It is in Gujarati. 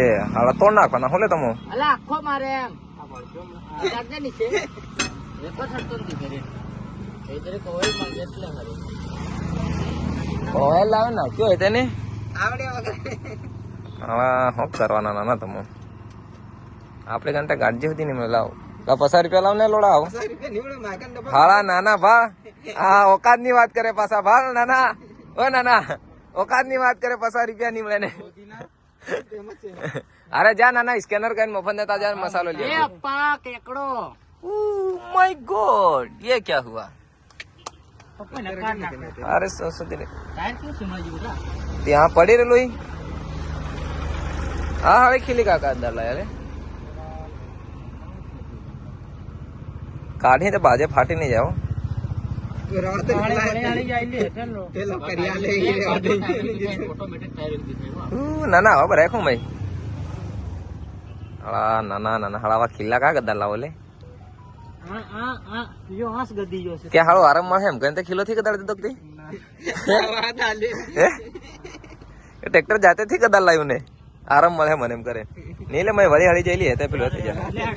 એ હાલા તોડ નાખવાના હોલે તમે અલા આખો મારે એમ જાગને નીચે રેકો છડતો નથી કરે એતરે કોવેલ માં એટલે હરે ઓય લાવ ના ક્યો તેને આવડે વગર હા હું કરવાના નાના તમે આપણે ઘંટા ગાડી હતી ને મેં લાવ લા 50 રૂપિયા લાવ ને લોડા હાલા નાના ભા હા ઓકાત ની વાત કરે પાછા ભા નાના ઓ નાના ઓકાત ની વાત કરે 50 રૂપિયા ની મળે ને અરે જા નાના સ્કેનર કરીને મફત દેતા જા મસાલો ले अप्पा केकड़ो माय गॉड ये क्या हुआ पप्पा नकार ना अरे सोचते टायर क्यों सुनाजी बेटा ત્યાં પડી રહેલું હા હવે ખીલી કાકા દાલા યાર કાઢી તો બાજે ફાટી નહીં જાવ ના ના હવે રાખું ભાઈ નાના નાના હળાવા ખીલા કા ગદા લાવો લે ક્યાં હાળો આરામ મળે એમ કઈ ખીલો થી કદાડ દીધો ટ્રેક્ટર જાતે થી કદાડ લાવ્યું ને આરામ મળે મને એમ કરે નહીં લે મેં વળી હળી જઈલી હતા પેલું થઈ જાય